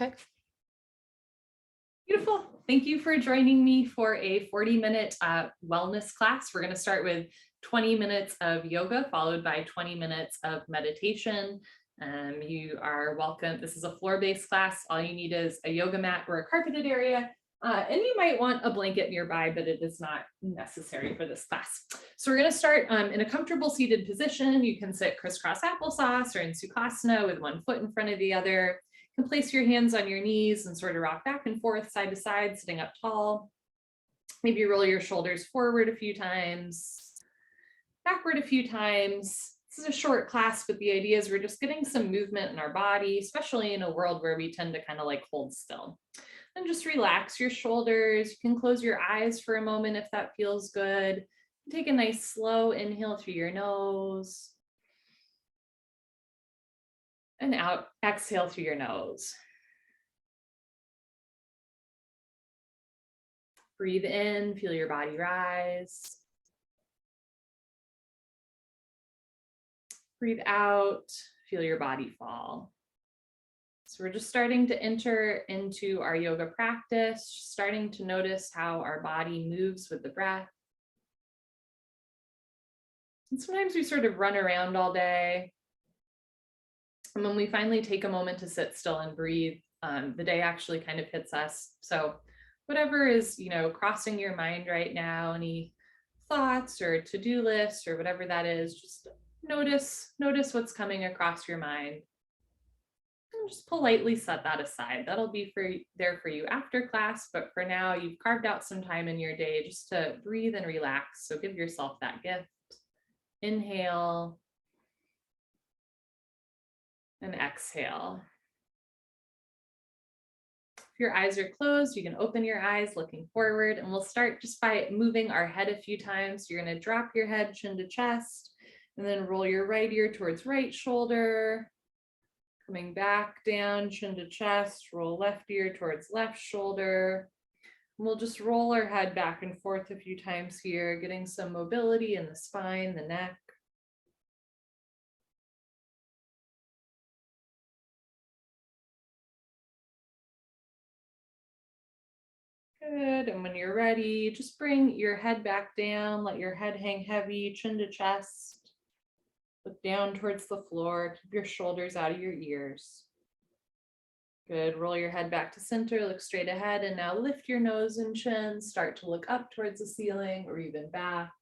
Okay. Beautiful. Thank you for joining me for a 40-minute wellness class. We're going to start with 20 minutes of yoga, followed by 20 minutes of meditation. You are welcome. This is a floor-based class. All you need is a yoga mat or a carpeted area. And you might want a blanket nearby, but it is not necessary for this class. So we're going to start in a comfortable seated position. You can sit crisscross applesauce or in Sukhasana with one foot in front of the other. You can place your hands on your knees and sort of rock back and forth, side to side, sitting up tall. Maybe roll your shoulders forward a few times, backward a few times. This is a short class, but the idea is we're just getting some movement in our body, especially in a world where we tend to kind of like hold still. And just relax your shoulders. You can close your eyes for a moment if that feels good. Take a nice slow inhale through your nose. And out, exhale through your nose. Breathe in, feel your body rise. Breathe out, feel your body fall. So we're just starting to enter into our yoga practice, starting to notice how our body moves with the breath. And sometimes we sort of run around all day. And when we finally take a moment to sit still and breathe, the day actually kind of hits us. So whatever is, crossing your mind right now, any thoughts or to-do lists or whatever that is, just notice what's coming across your mind. And just politely set that aside. That'll be there for you after class, but for now, you've carved out some time in your day just to breathe and relax. So give yourself that gift. Inhale. And exhale. If your eyes are closed, you can open your eyes looking forward, and we'll start just by moving our head a few times. You're going to drop your head chin to chest, and then roll your right ear towards right shoulder. Coming back down, chin to chest, roll left ear towards left shoulder. And we'll just roll our head back and forth a few times here, getting some mobility in the spine, the neck. Good, and when you're ready, just bring your head back down, let your head hang heavy, chin to chest. Look down towards the floor, keep your shoulders out of your ears. Good, roll your head back to center, look straight ahead, and now lift your nose and chin, start to look up towards the ceiling or even back.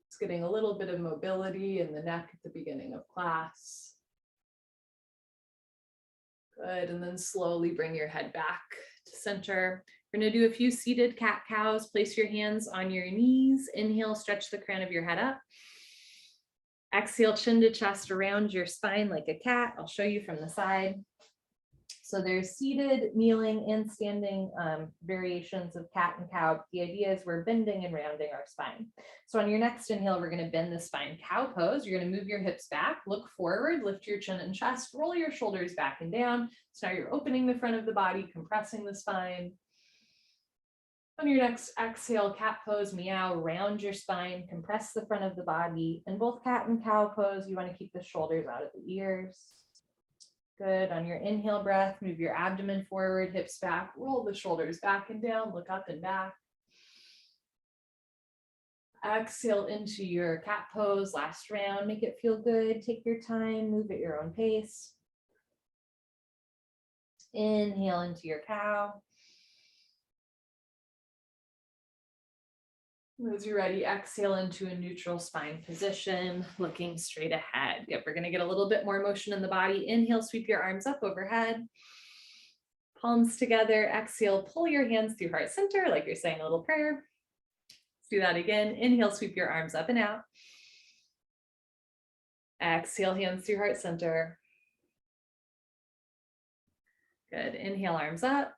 It's getting a little bit of mobility in the neck at the beginning of class. Good, and then slowly bring your head back to center. We're going to do a few seated cat-cows. Place your hands on your knees. Inhale, stretch the crown of your head up. Exhale, chin to chest around your spine like a cat. I'll show you from the side. So there's seated, kneeling, and standing variations of cat and cow. The idea is we're bending and rounding our spine. So on your next inhale, we're going to bend the spine. Cow pose, you're going to move your hips back, look forward, lift your chin and chest, roll your shoulders back and down. So now you're opening the front of the body, compressing the spine. On your next exhale, cat pose, meow, round your spine, compress the front of the body. In both cat and cow pose, you want to keep the shoulders out of the ears. Good. On your inhale breath, move your abdomen forward, hips back, roll the shoulders back and down, look up and back. Exhale into your cat pose, last round, make it feel good. Take your time, move at your own pace. Inhale into your cow. As you're ready, exhale into a neutral spine position, looking straight ahead. Yep, we're going to get a little bit more motion in the body. Inhale, sweep your arms up overhead. Palms together. Exhale, pull your hands through heart center like you're saying a little prayer. Let's do that again. Inhale, sweep your arms up and out. Exhale, hands through heart center. Good. Inhale, arms up.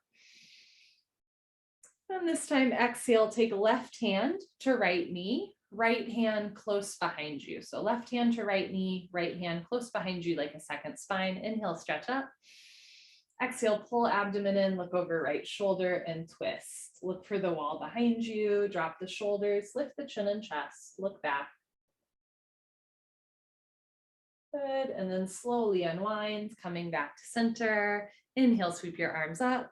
And this time, exhale, take left hand to right knee, right hand close behind you. So left hand to right knee, right hand close behind you like a second spine. Inhale, stretch up. Exhale, pull abdomen in, look over right shoulder and twist. Look for the wall behind you, drop the shoulders, lift the chin and chest, look back. Good, and then slowly unwind, coming back to center. Inhale, sweep your arms up.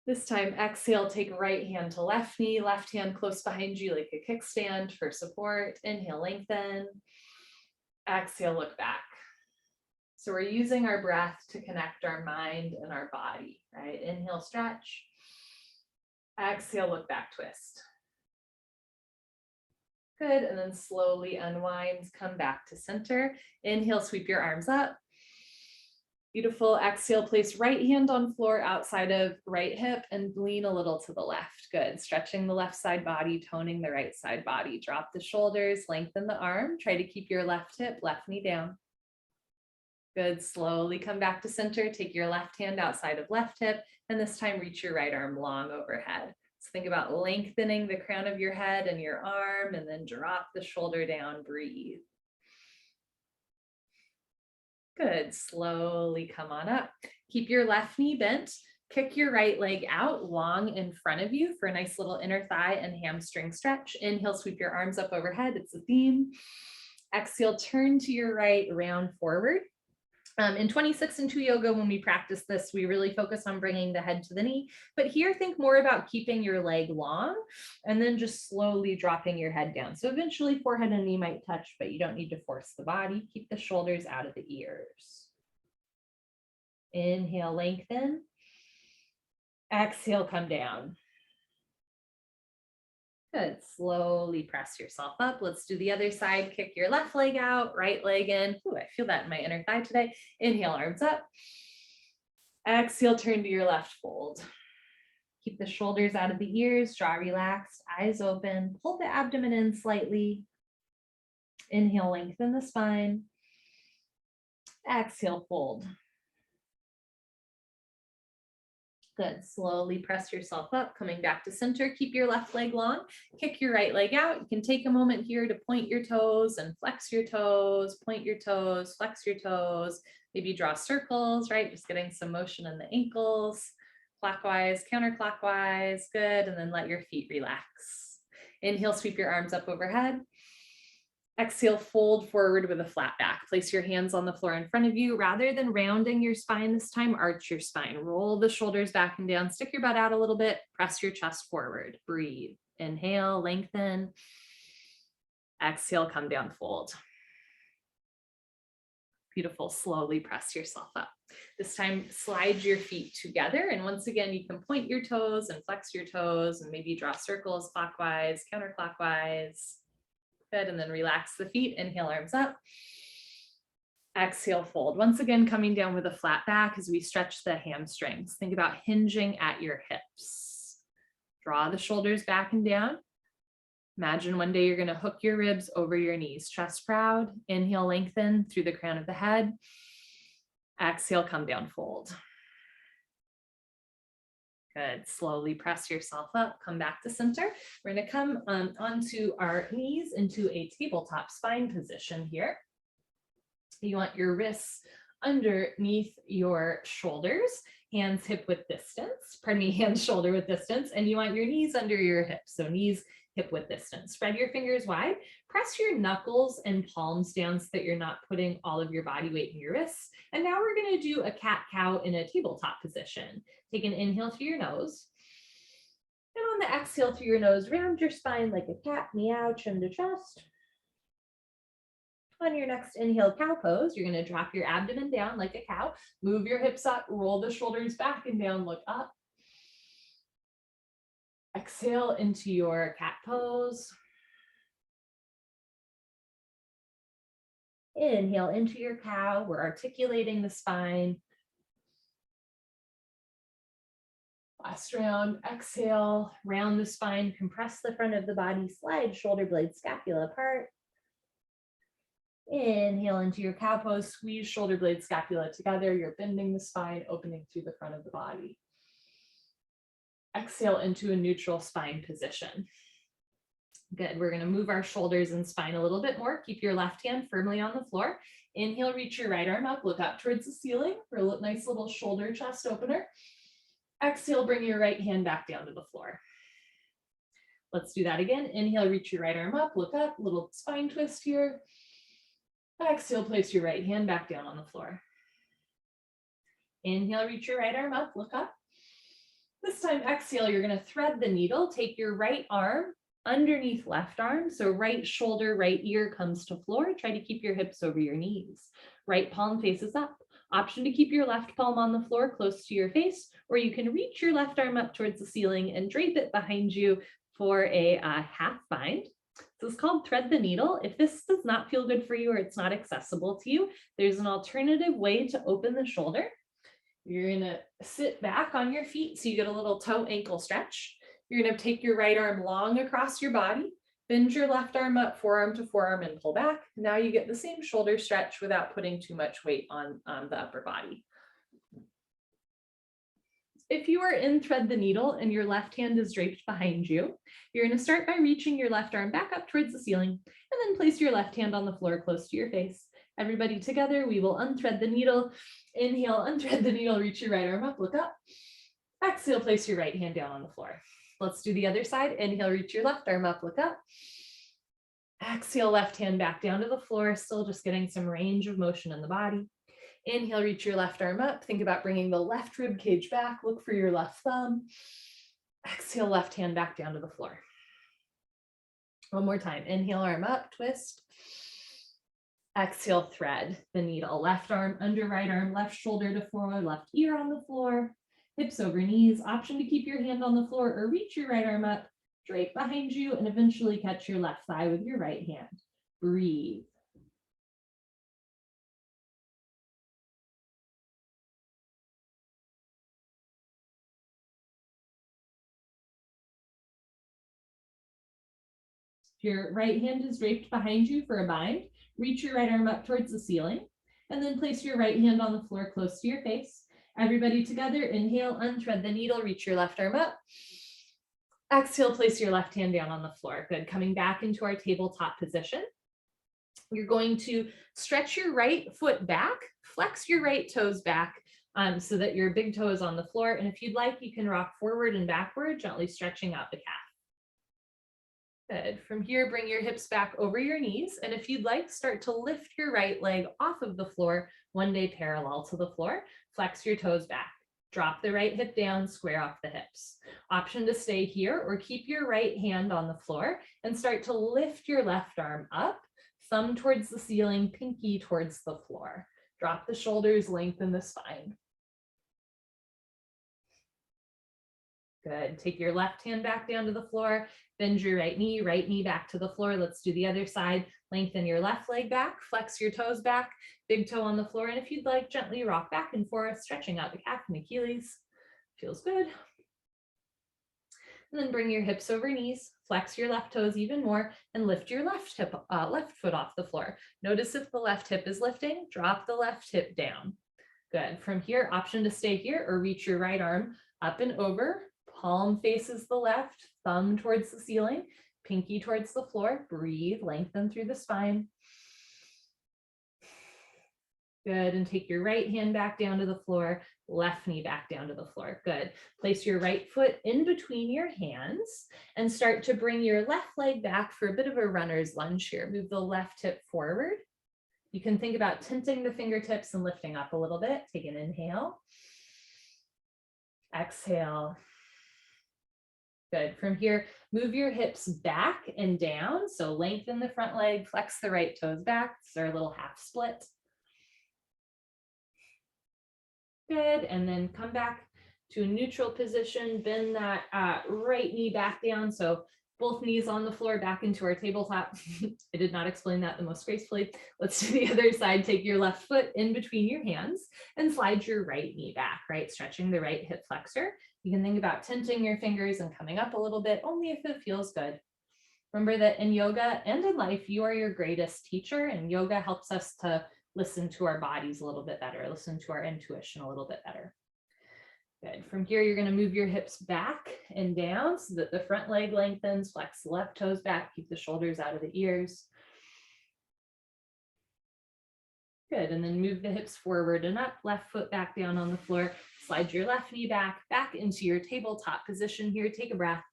This time, exhale, take right hand to left knee, left hand close behind you like a kickstand for support. Inhale, lengthen. Exhale, look back. So we're using our breath to connect our mind and our body, right? Inhale, stretch. Exhale, look back, twist. Good, and then slowly unwind, come back to center. Inhale, sweep your arms up. Beautiful. Exhale, place right hand on floor outside of right hip and lean a little to the left. Good. Stretching the left side body, toning the right side body. Drop the shoulders, lengthen the arm. Try to keep your left hip, left knee down. Good. Slowly come back to center. Take your left hand outside of left hip, and this time reach your right arm long overhead. So think about lengthening the crown of your head and your arm, and then drop the shoulder down. Breathe. Good. Slowly come on up. Keep your left knee bent. Kick your right leg out long in front of you for a nice little inner thigh and hamstring stretch. Inhale, sweep your arms up overhead. It's a theme. Exhale, turn to your right, round forward. In 26 and 2 yoga, when we practice this, we really focus on bringing the head to the knee. But here, think more about keeping your leg long and then just slowly dropping your head down. So eventually forehead and knee might touch, but you don't need to force the body. Keep the shoulders out of the ears. Inhale, lengthen. Exhale, come down. Good. Slowly press yourself up. Let's do the other side. Kick your left leg out, right leg in. Ooh, I feel that in my inner thigh today. Inhale, arms up. Exhale, turn to your left fold. Keep the shoulders out of the ears, jaw relaxed, eyes open. Pull the abdomen in slightly. Inhale, lengthen the spine. Exhale, fold. Good. Slowly press yourself up, coming back to center. Keep your left leg long. Kick your right leg out. You can take a moment here to point your toes and flex your toes, point your toes, flex your toes. Maybe draw circles, right? Just getting some motion in the ankles, clockwise, counterclockwise. Good. And then let your feet relax. Inhale, sweep your arms up overhead. Exhale, fold forward with a flat back. Place your hands on the floor in front of you. Rather than rounding your spine this time, arch your spine. Roll the shoulders back and down. Stick your butt out a little bit. Press your chest forward. Breathe. Inhale, lengthen. Exhale, come down, fold. Beautiful. Slowly press yourself up. This time, slide your feet together. And once again, you can point your toes and flex your toes and maybe draw circles clockwise, counterclockwise. Good, and then relax the feet. Inhale, arms up. Exhale, fold. Once again, coming down with a flat back as we stretch the hamstrings. Think about hinging at your hips. Draw the shoulders back and down. Imagine one day you're going to hook your ribs over your knees. Chest proud. Inhale, lengthen through the crown of the head. Exhale, come down, fold. Good. Slowly press yourself up, come back to center. We're going to come onto our knees into a tabletop spine position here. You want your wrists underneath your shoulders, hands hip width distance, hands shoulder width distance, and you want your knees under your hips. So knees hip width distance. Spread your fingers wide, press your knuckles and palms down so that you're not putting all of your body weight in your wrists. And now we're going to do a cat-cow in a tabletop position. Take an inhale through your nose. And on the exhale through your nose, round your spine like a cat, meow, chin to chest. On your next inhale, cow pose, you're going to drop your abdomen down like a cow. Move your hips up, roll the shoulders back and down, look up. Exhale into your cat pose. Inhale into your cow. We're articulating the spine. Last round, exhale, round the spine, compress the front of the body, slide shoulder blades, scapula apart. Inhale into your cow pose, squeeze shoulder blades, scapula together. You're bending the spine, opening through the front of the body. Exhale into a neutral spine position. Good. We're going to move our shoulders and spine a little bit more. Keep your left hand firmly on the floor. Inhale, reach your right arm up, look up towards the ceiling for a nice little shoulder chest opener. Exhale, bring your right hand back down to the floor. Let's do that again. Inhale, reach your right arm up, look up, little spine twist here. Exhale, place your right hand back down on the floor. Inhale, reach your right arm up, look up. This time, exhale, you're going to thread the needle. Take your right arm underneath left arm. So right shoulder, right ear comes to floor. Try to keep your hips over your knees. Right palm faces up. Option to keep your left palm on the floor close to your face, or you can reach your left arm up towards the ceiling and drape it behind you for a half bind. So it's called thread the needle. If this does not feel good for you or it's not accessible to you, there's an alternative way to open the shoulder. You're gonna sit back on your feet so you get a little toe ankle stretch. You're gonna take your right arm long across your body, bend your left arm up, forearm to forearm, and pull back. Now you get the same shoulder stretch without putting too much weight on the upper body. If you are in thread the needle and your left hand is draped behind you, you're going to start by reaching your left arm back up towards the ceiling and then place your left hand on the floor close to your face. Everybody together, we will unthread the needle. Inhale, unthread the needle, reach your right arm up, look up. Exhale, place your right hand down on the floor. Let's do the other side. Inhale, reach your left arm up, look up. Exhale, left hand back down to the floor, still just getting some range of motion in the body. Inhale, reach your left arm up. Think about bringing the left rib cage back. Look for your left thumb. Exhale, left hand back down to the floor. One more time. Inhale, arm up, twist. Exhale, thread the needle. Left arm under right arm, left shoulder to forward, left ear on the floor, hips over knees. Option to keep your hand on the floor or reach your right arm up, drape behind you, and eventually catch your left thigh with your right hand. Breathe. Your right hand is draped behind you for a bind. Reach your right arm up towards the ceiling and then place your right hand on the floor close to your face. Everybody together, inhale, unthread the needle, reach your left arm up. Exhale, place your left hand down on the floor. Good. Coming back into our tabletop position. You're going to stretch your right foot back, flex your right toes back so that your big toe is on the floor. And if you'd like, you can rock forward and backward, gently stretching out the calf. Good. From here, bring your hips back over your knees. And if you'd like, start to lift your right leg off of the floor, one day parallel to the floor. Flex your toes back. Drop the right hip down, square off the hips. Option to stay here or keep your right hand on the floor and start to lift your left arm up, thumb towards the ceiling, pinky towards the floor. Drop the shoulders, lengthen the spine. Good. Take your left hand back down to the floor, bend your right knee back to the floor. Let's do the other side. Lengthen your left leg back, flex your toes back, big toe on the floor. And if you'd like, gently rock back and forth, stretching out the calf and Achilles. Feels good. And then bring your hips over knees, flex your left toes even more, and lift your left foot off the floor. Notice if the left hip is lifting, drop the left hip down. Good. From here, option to stay here or reach your right arm up and over. Palm faces the left, thumb towards the ceiling, pinky towards the floor. Breathe, lengthen through the spine. Good, and take your right hand back down to the floor, left knee back down to the floor. Good. Place your right foot in between your hands and start to bring your left leg back for a bit of a runner's lunge here. Move the left hip forward. You can think about tilting the fingertips and lifting up a little bit. Take an inhale. Exhale. Good. From here, move your hips back and down. So lengthen the front leg, flex the right toes back. This is our little half split. Good. And then come back to a neutral position. Bend that right knee back down. So both knees on the floor, back into our tabletop. I did not explain that the most gracefully. Let's do the other side. Take your left foot in between your hands and slide your right knee back, right? Stretching the right hip flexor. You can think about tenting your fingers and coming up a little bit, only if it feels good. Remember that in yoga and in life, you are your greatest teacher, and yoga helps us to listen to our bodies a little bit better, listen to our intuition a little bit better. Good. From here, you're going to move your hips back and down so that the front leg lengthens, flex the left toes back, keep the shoulders out of the ears. Good. And then move the hips forward and up, left foot back down on the floor. Slide your left knee back into your tabletop position here. Take a breath.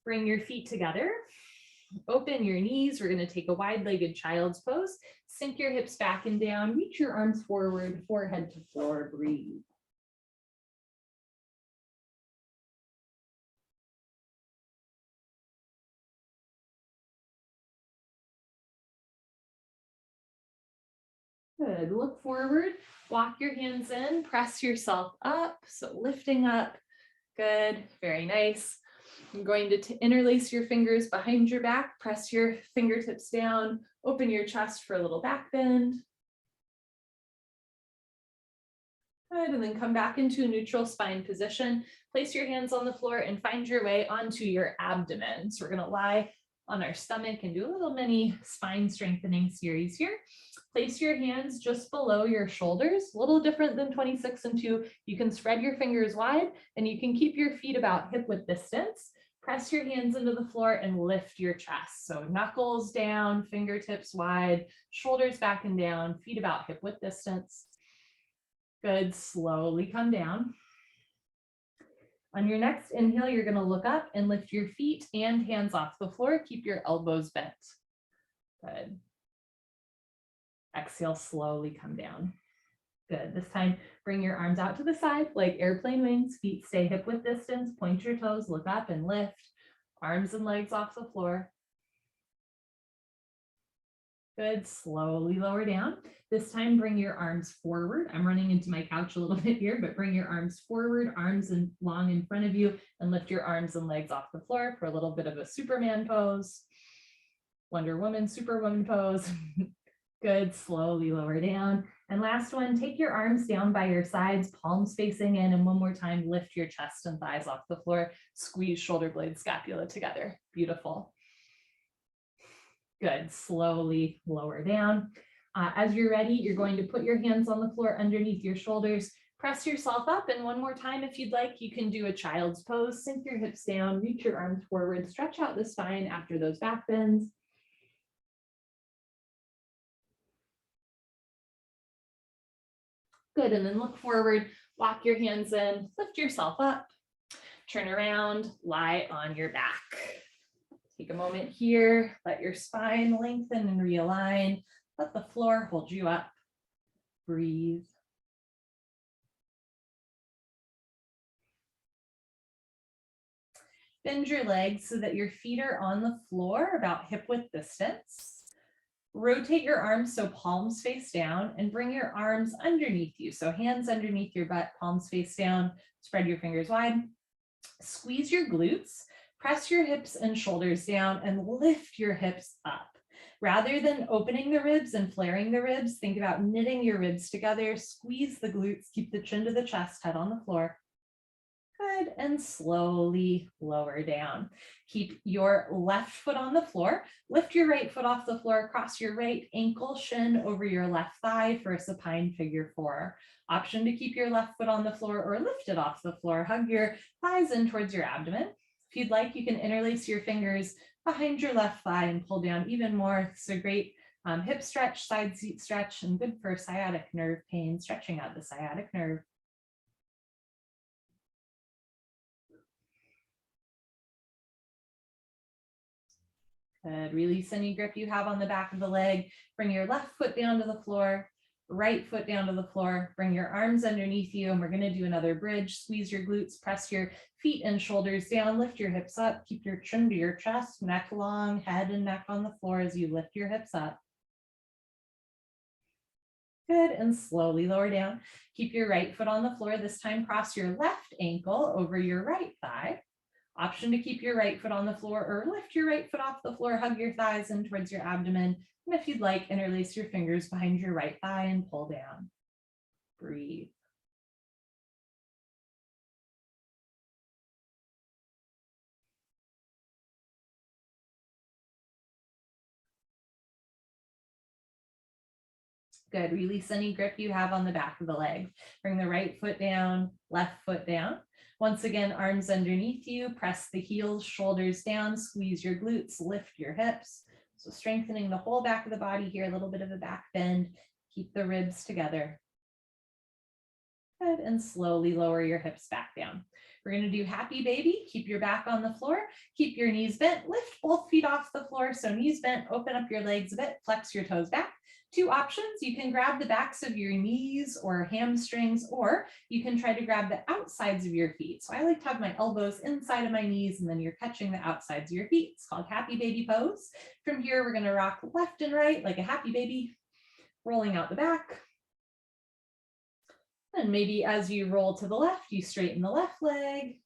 Bring your feet together. Open your knees. We're going to take a wide-legged child's pose. Sink your hips back and down. Reach your arms forward, forehead to floor. Breathe. Good. Look forward. Walk your hands in. Press yourself up. So lifting up. Good. Very nice. I'm going to interlace your fingers behind your back. Press your fingertips down. Open your chest for a little back bend. Good, and then come back into a neutral spine position. Place your hands on the floor and find your way onto your abdomen. So we're going to lie on our stomach and do a little mini spine strengthening series here. Place your hands just below your shoulders, a little different than 26 and 2. You can spread your fingers wide and you can keep your feet about hip width distance. Press your hands into the floor and lift your chest. So knuckles down, fingertips wide, shoulders back and down, feet about hip width distance. Good, slowly come down. On your next inhale, you're going to look up and lift your feet and hands off the floor. Keep your elbows bent. Good. Exhale, slowly come down. Good. This time, bring your arms out to the side like airplane wings. Feet stay hip width distance. Point your toes, look up and lift. Arms and legs off the floor. Good. Slowly lower down. This time, bring your arms forward. I'm running into my couch a little bit here, but bring your arms forward, arms long in front of you, and lift your arms and legs off the floor for a little bit of a Superman pose. Wonder Woman, Superwoman pose. Good. Slowly lower down. And last one, take your arms down by your sides, palms facing in, and one more time, lift your chest and thighs off the floor. Squeeze shoulder blades, scapula together. Beautiful. Good. Slowly lower down. As you're ready, you're going to put your hands on the floor underneath your shoulders. Press yourself up, and one more time, if you'd like, you can do a child's pose. Sink your hips down, reach your arms forward, stretch out the spine after those back bends. Good, and then look forward, walk your hands in, lift yourself up, turn around, lie on your back. Take a moment here, let your spine lengthen and realign. Let the floor hold you up. Breathe. Bend your legs so that your feet are on the floor about hip width distance. Rotate your arms so palms face down and bring your arms underneath you. So hands underneath your butt, palms face down, spread your fingers wide. Squeeze your glutes, press your hips and shoulders down and lift your hips up. Rather than opening the ribs and flaring the ribs, think about knitting your ribs together, squeeze the glutes, keep the chin to the chest, head on the floor. Good, and slowly lower down. Keep your left foot on the floor. Lift your right foot off the floor, cross your right ankle, shin over your left thigh for a supine figure 4. Option to keep your left foot on the floor or lift it off the floor. Hug your thighs in towards your abdomen. If you'd like, you can interlace your fingers behind your left thigh and pull down even more. It's a great hip stretch, side seat stretch, and good for sciatic nerve pain, stretching out the sciatic nerve. Good. Release any grip you have on the back of the leg. Bring your left foot down to the floor, right foot down to the floor. Bring your arms underneath you, and we're going to do another bridge. Squeeze your glutes, press your feet and shoulders down, lift your hips up, keep your chin to your chest, neck long, head and neck on the floor as you lift your hips up. Good, and slowly lower down. Keep your right foot on the floor. This time, cross your left ankle over your right thigh. Option to keep your right foot on the floor or lift your right foot off the floor, hug your thighs in towards your abdomen. And if you'd like, interlace your fingers behind your right thigh and pull down. Breathe. Good. Release any grip you have on the back of the leg. Bring the right foot down, left foot down. Once again, arms underneath you, press the heels, shoulders down, squeeze your glutes, lift your hips. So strengthening the whole back of the body here, a little bit of a back bend. Keep the ribs together. Good, and slowly lower your hips back down. We're going to do happy baby. Keep your back on the floor. Keep your knees bent. Lift both feet off the floor. So knees bent, open up your legs a bit, flex your toes back. Two options. You can grab the backs of your knees or hamstrings, or you can try to grab the outsides of your feet. So I like to have my elbows inside of my knees, and then you're catching the outsides of your feet. It's called happy baby pose. From here, we're going to rock left and right like a happy baby, rolling out the back. And maybe as you roll to the left, you straighten the left leg,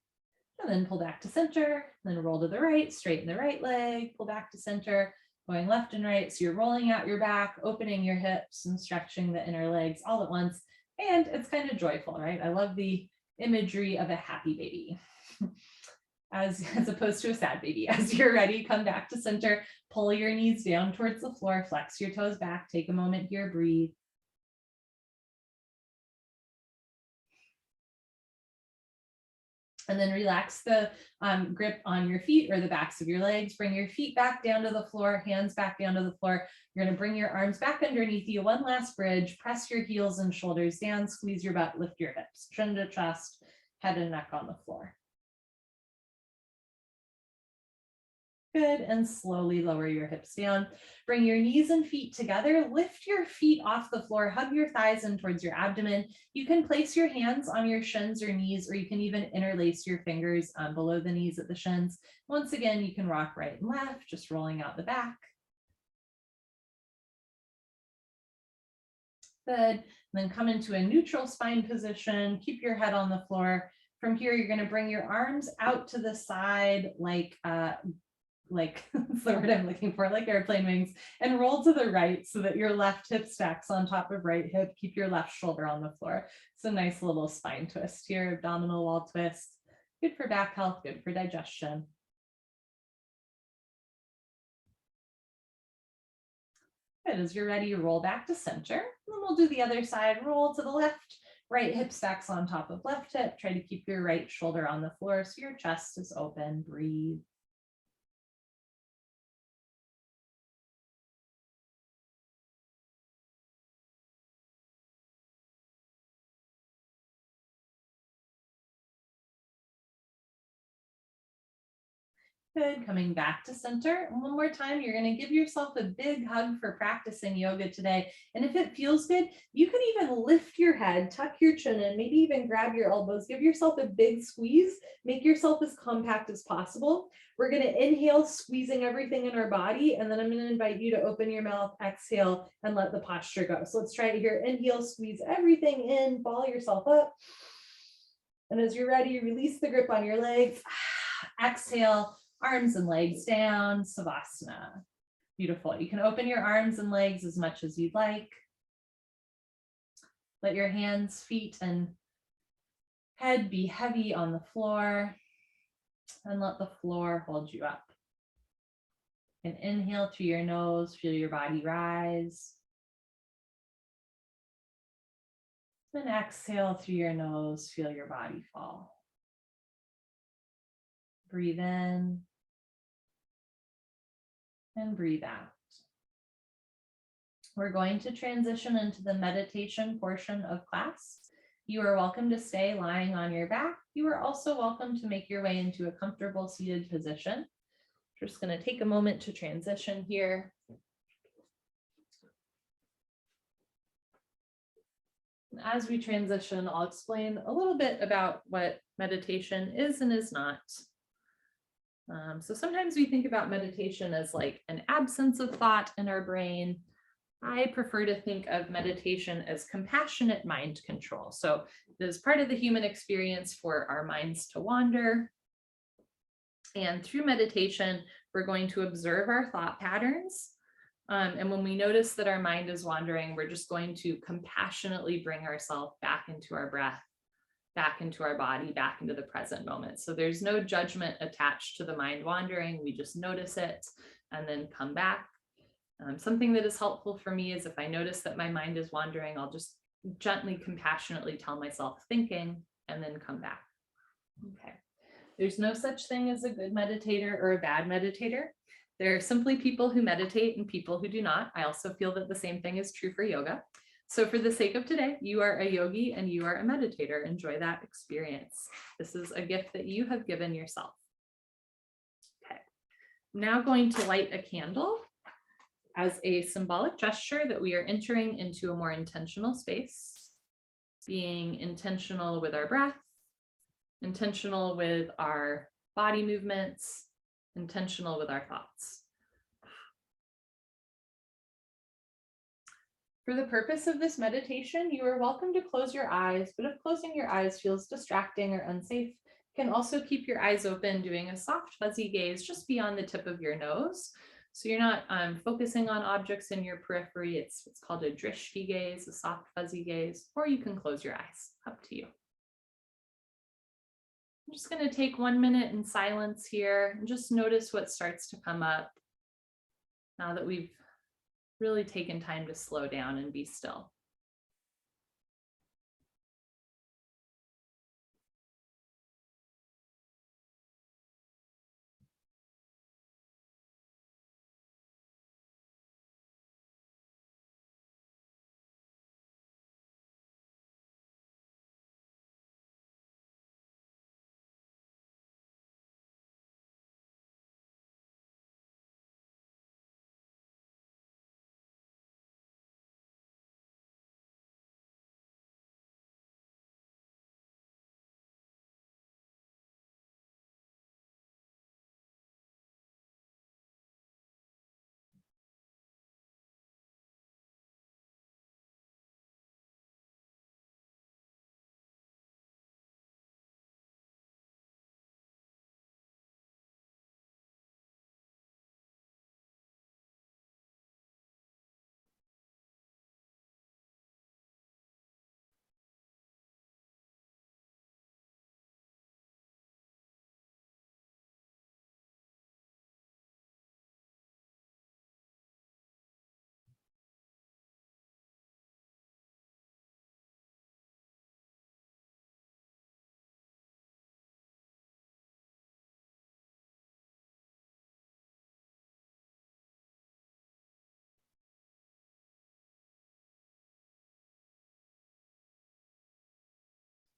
and then pull back to center, then roll to the right, straighten the right leg, pull back to center, going left and right. So you're rolling out your back, opening your hips and stretching the inner legs all at once. And it's kind of joyful, right? I love the imagery of a happy baby as opposed to a sad baby. As you're ready, come back to center, pull your knees down towards the floor, flex your toes back, take a moment here, breathe. And then relax the grip on your feet or the backs of your legs. Bring your feet back down to the floor, hands back down to the floor. You're going to bring your arms back underneath you. One last bridge. Press your heels and shoulders down. Squeeze your butt. Lift your hips. Chin to chest, head and neck on the floor. Good, and slowly lower your hips down. Bring your knees and feet together. Lift your feet off the floor. Hug your thighs in towards your abdomen. You can place your hands on your shins or knees, or you can even interlace your fingers below the knees at the shins. Once again, you can rock right and left, just rolling out the back. Good, and then come into a neutral spine position. Keep your head on the floor. From here, you're going to bring your arms out to the side like that's the word I'm looking for, like airplane wings, and roll to the right so that your left hip stacks on top of right hip. Keep your left shoulder on the floor. It's a nice little spine twist here, abdominal wall twist. Good for back health, good for digestion. Good, as you're ready, roll back to center. And then we'll do the other side, roll to the left, right hip stacks on top of left hip. Try to keep your right shoulder on the floor so your chest is open, breathe. Good, coming back to center. And one more time, you're going to give yourself a big hug for practicing yoga today. And if it feels good, you can even lift your head, tuck your chin in, maybe even grab your elbows, give yourself a big squeeze, make yourself as compact as possible. We're going to inhale, squeezing everything in our body. And then I'm going to invite you to open your mouth, exhale, and let the posture go. So let's try it here. Inhale, squeeze everything in, ball yourself up. And as you're ready, release the grip on your legs. Exhale. Arms and legs down, Savasana. Beautiful. You can open your arms and legs as much as you'd like. Let your hands, feet, and head be heavy on the floor, and let the floor hold you up. And inhale through your nose, feel your body rise. And exhale through your nose, feel your body fall. Breathe in and breathe out. We're going to transition into the meditation portion of class. You are welcome to stay lying on your back. You are also welcome to make your way into a comfortable seated position. Just going to take a moment to transition here. As we transition, I'll explain a little bit about what meditation is and is not. So sometimes we think about meditation as like an absence of thought in our brain. I prefer to think of meditation as compassionate mind control. So it is part of the human experience for our minds to wander. And through meditation, we're going to observe our thought patterns. And when we notice that our mind is wandering, we're just going to compassionately bring ourselves back into our breath, back into our body, back into the present moment. So there's no judgment attached to the mind wandering. We just notice it and then come back. Something that is helpful for me is if I notice that my mind is wandering, I'll just gently, compassionately tell myself thinking and then come back. Okay. There's no such thing as a good meditator or a bad meditator. There are simply people who meditate and people who do not. I also feel that the same thing is true for yoga. So for the sake of today, you are a yogi and you are a meditator. Enjoy that experience. This is a gift that you have given yourself. Okay, I'm now going to light a candle as a symbolic gesture that we are entering into a more intentional space, being intentional with our breath, intentional with our body movements, intentional with our thoughts. For the purpose of this meditation, you are welcome to close your eyes, but if closing your eyes feels distracting or unsafe, you can also keep your eyes open, doing a soft fuzzy gaze just beyond the tip of your nose. So you're not focusing on objects in your periphery. It's called a drishti gaze, a soft fuzzy gaze, or you can close your eyes, up to you. I'm just going to take 1 minute in silence here and just notice what starts to come up now that we've really taken time to slow down and be still.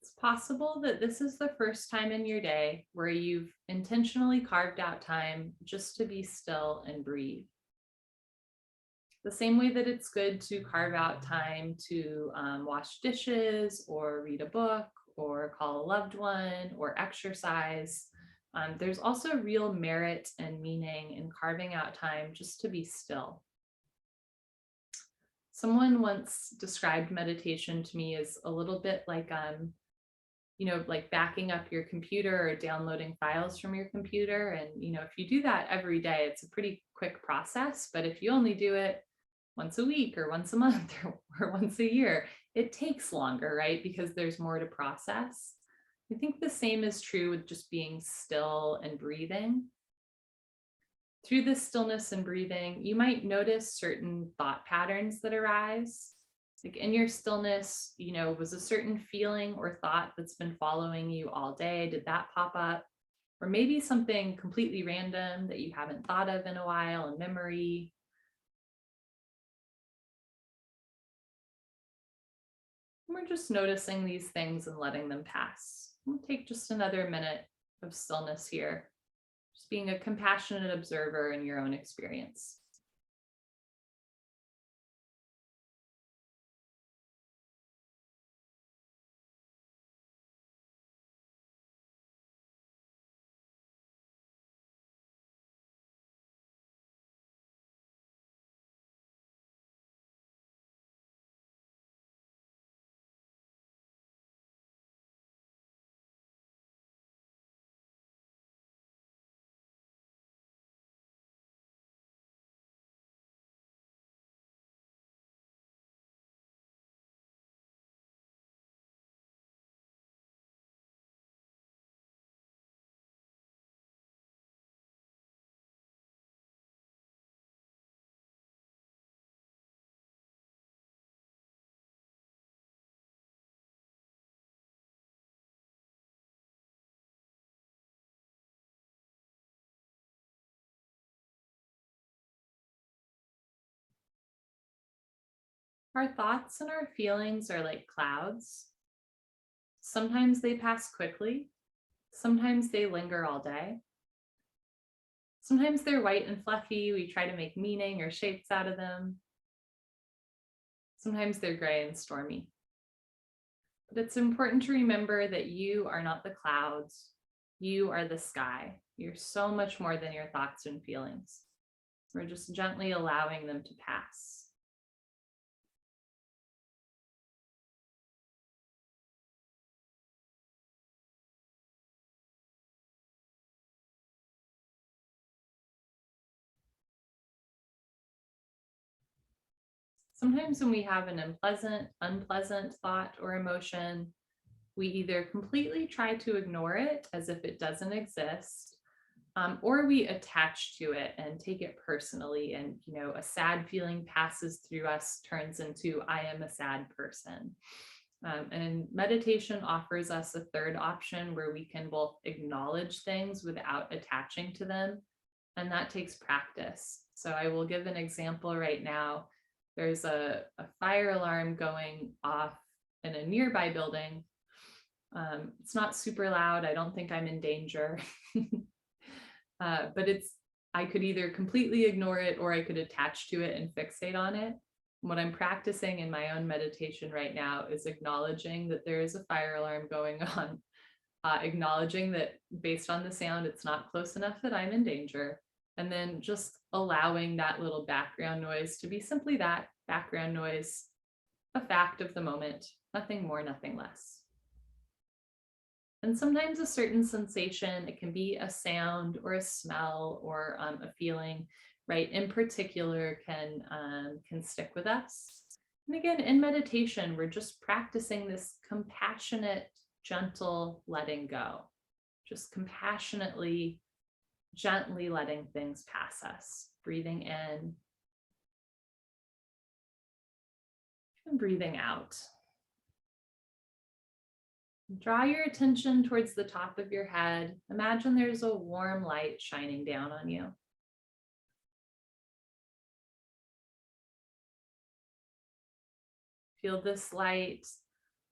It's possible that this is the first time in your day where you've intentionally carved out time just to be still and breathe. The same way that it's good to carve out time to wash dishes or read a book or call a loved one or exercise, there's also real merit and meaning in carving out time just to be still. Someone once described meditation to me as a little bit like like backing up your computer or downloading files from your computer. And, if you do that every day, it's a pretty quick process. But if you only do it once a week or once a month or once a year, it takes longer, right? Because there's more to process. I think the same is true with just being still and breathing. Through this stillness and breathing, you might notice certain thought patterns that arise. Like in your stillness, was a certain feeling or thought that's been following you all day, did that pop up? Or maybe something completely random that you haven't thought of in a while, a memory. And we're just noticing these things and letting them pass. We'll take just another minute of stillness here, just being a compassionate observer in your own experience. Our thoughts and our feelings are like clouds. Sometimes they pass quickly. Sometimes they linger all day. Sometimes they're white and fluffy. We try to make meaning or shapes out of them. Sometimes they're gray and stormy. But it's important to remember that you are not the clouds. You are the sky. You're so much more than your thoughts and feelings. We're just gently allowing them to pass. Sometimes when we have an unpleasant thought or emotion, we either completely try to ignore it as if it doesn't exist, or we attach to it and take it personally. And, a sad feeling passes through us, turns into, I am a sad person. And meditation offers us a third option where we can both acknowledge things without attaching to them. And that takes practice. So I will give an example right now. There's a fire alarm going off in a nearby building. It's not super loud. I don't think I'm in danger. But I could either completely ignore it or I could attach to it and fixate on it. What I'm practicing in my own meditation right now is acknowledging that there is a fire alarm going on, acknowledging that based on the sound, it's not close enough that I'm in danger, and then just allowing that little background noise to be simply that, background noise, a fact of the moment, nothing more, nothing less. And sometimes a certain sensation, it can be a sound or a smell or a feeling, right, in particular can stick with us. And again, in meditation, we're just practicing this compassionate, gentle letting go, just compassionately, gently letting things pass us, breathing in and breathing out. Draw your attention towards the top of your head. Imagine there's a warm light shining down on you. Feel this light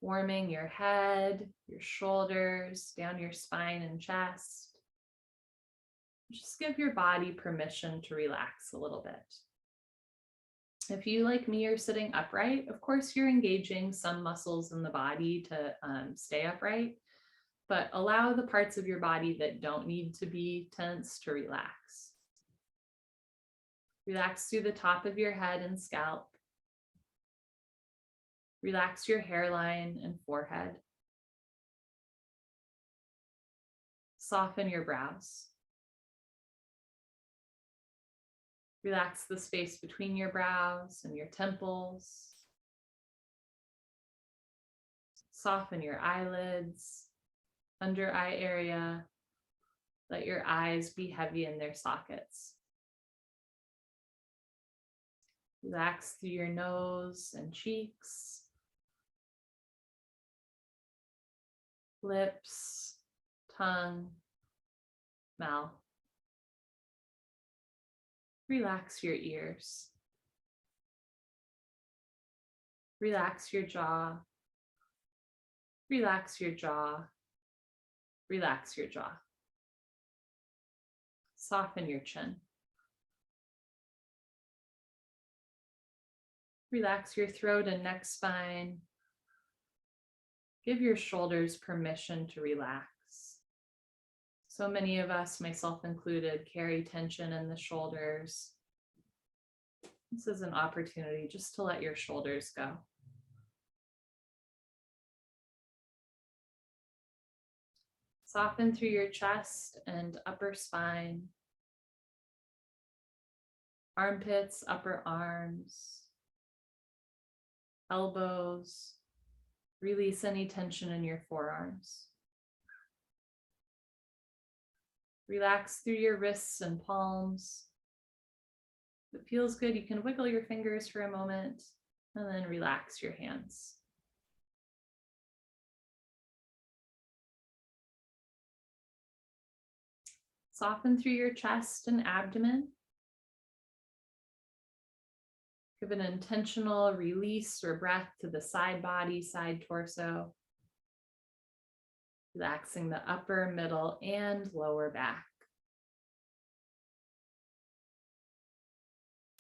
warming your head, your shoulders, down your spine and chest. Just give your body permission to relax a little bit. If you, like me, are sitting upright, of course, you're engaging some muscles in the body to stay upright, but allow the parts of your body that don't need to be tense to relax. Relax through the top of your head and scalp. Relax your hairline and forehead. Soften your brows. Relax the space between your brows and your temples. Soften your eyelids, under eye area. Let your eyes be heavy in their sockets. Relax through your nose and cheeks, lips, tongue, mouth. Relax your ears. Relax your jaw. Relax your jaw. Relax your jaw. Soften your chin. Relax your throat and neck spine. Give your shoulders permission to relax. So many of us, myself included, carry tension in the shoulders. This is an opportunity just to let your shoulders go. Soften through your chest and upper spine, armpits, upper arms, elbows. Release any tension in your forearms. Relax through your wrists and palms. If it feels good, you can wiggle your fingers for a moment and then relax your hands. Soften through your chest and abdomen. Give an intentional release or breath to the side body, side torso. Relaxing the upper, middle, and lower back.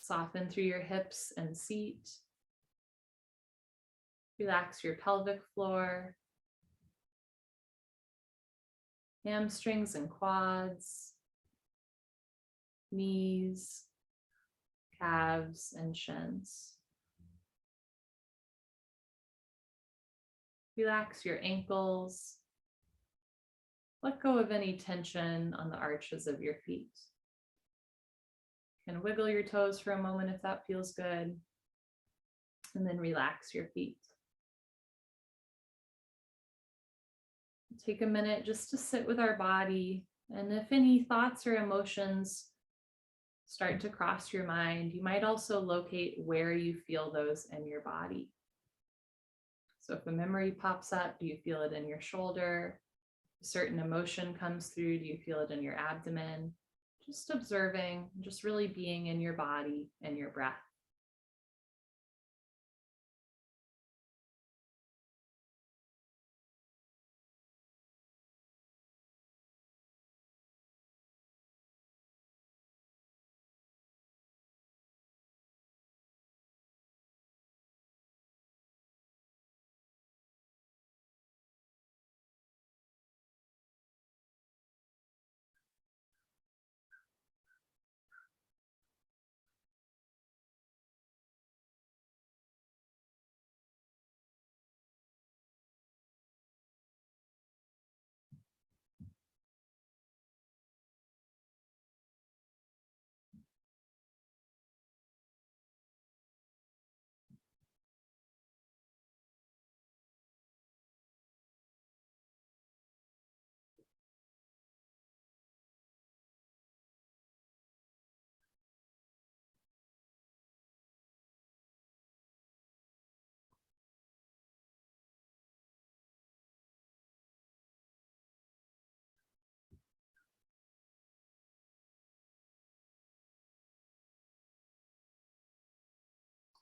Soften through your hips and seat. Relax your pelvic floor, hamstrings and quads, knees, calves, and shins. Relax your ankles. Let go of any tension on the arches of your feet. You can wiggle your toes for a moment if that feels good, and then relax your feet. Take a minute just to sit with our body, and if any thoughts or emotions start to cross your mind, you might also locate where you feel those in your body. So if a memory pops up, do you feel it in your shoulder? A certain emotion comes through, do you feel it in your abdomen? Just observing, just really being in your body and your breath.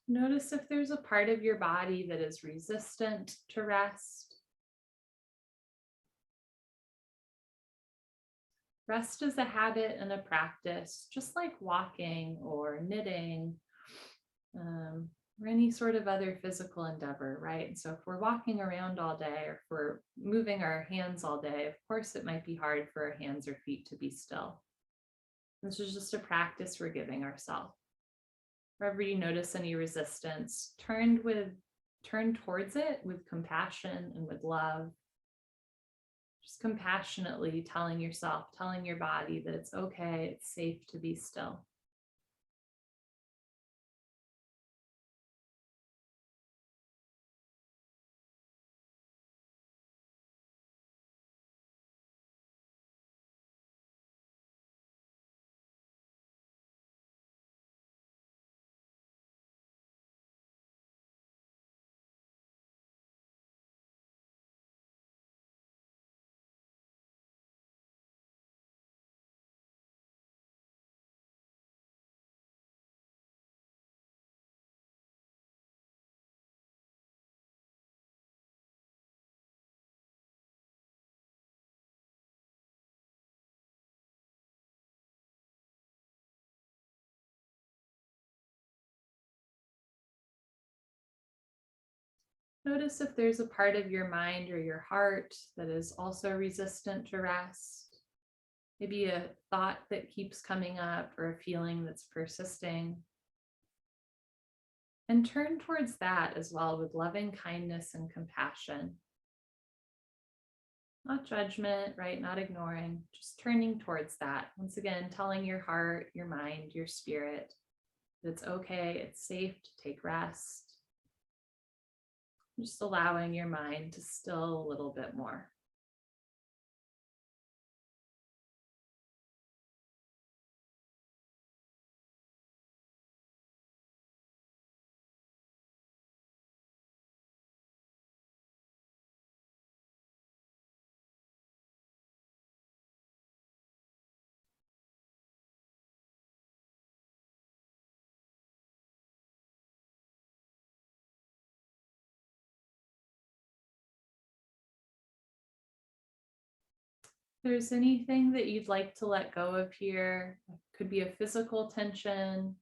Notice if there's a part of your body that is resistant to rest. Rest is a habit and a practice, just like walking or knitting, or any sort of other physical endeavor, right? And so if we're walking around all day, or if we're moving our hands all day, of course it might be hard for our hands or feet to be still. This is just a practice we're giving ourselves. Wherever you notice any resistance, turn towards it with compassion and with love. Just compassionately telling yourself, telling your body that it's okay, it's safe to be still. Notice if there's a part of your mind or your heart that is also resistant to rest. Maybe a thought that keeps coming up or a feeling that's persisting. And turn towards that as well with loving kindness and compassion. Not judgment, right? Not ignoring, just turning towards that. Once again, telling your heart, your mind, your spirit that it's okay, it's safe to take rest. Just allowing your mind to still a little bit more. there's anything that you'd like to let go of here, it could be a physical tension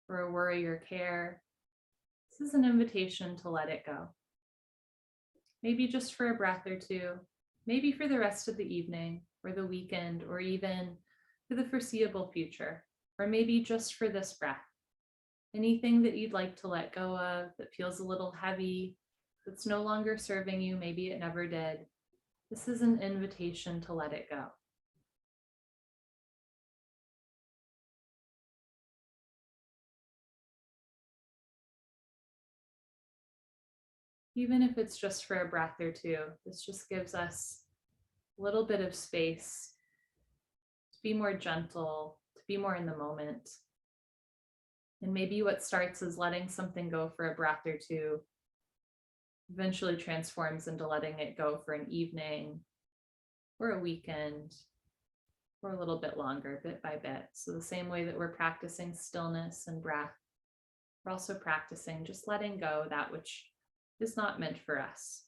or a worry or care. This is an invitation to let it go. Maybe just for a breath or two, maybe for the rest of the evening or the weekend, or even for the foreseeable future, or maybe just for this breath. Anything that you'd like to let go of that feels a little heavy, that's no longer serving you, maybe it never did. This is an invitation to let it go. Even if it's just for a breath or two, this just gives us a little bit of space to be more gentle, to be more in the moment. And maybe what starts as letting something go for a breath or two eventually transforms into letting it go for an evening or a weekend or a little bit longer, bit by bit. So the same way that we're practicing stillness and breath, we're also practicing just letting go that which is not meant for us.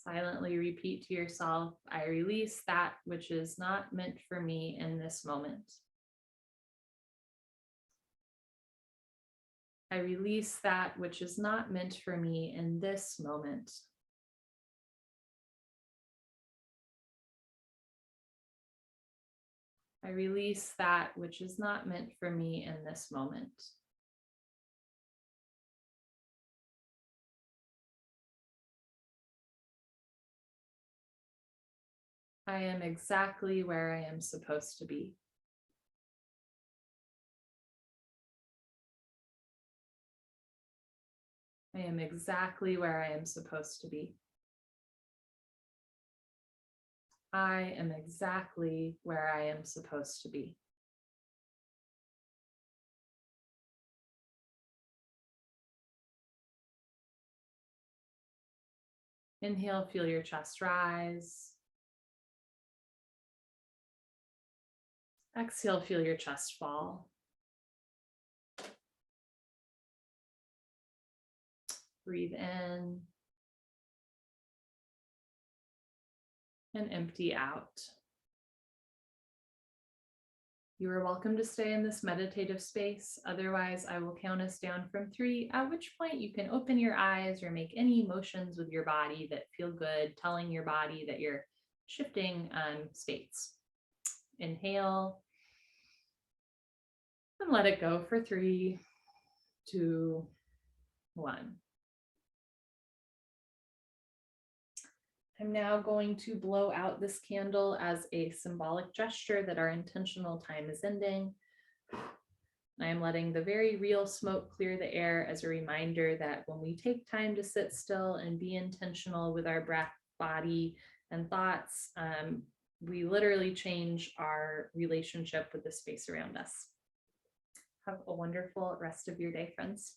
Silently repeat to yourself, I release that which is not meant for me in this moment. I release that which is not meant for me in this moment. I release that which is not meant for me in this moment. I am exactly where I am supposed to be. I am exactly where I am supposed to be. I am exactly where I am supposed to be. Inhale, feel your chest rise. Exhale, feel your chest fall. Breathe in and empty out. You are welcome to stay in this meditative space. Otherwise, I will count us down from 3, at which point you can open your eyes or make any motions with your body that feel good, telling your body that you're shifting states. Inhale and let it go for 3, 2, 1. I'm now going to blow out this candle as a symbolic gesture that our intentional time is ending. I am letting the very real smoke clear the air as a reminder that when we take time to sit still and be intentional with our breath, body, and thoughts, we literally change our relationship with the space around us. Have a wonderful rest of your day, friends.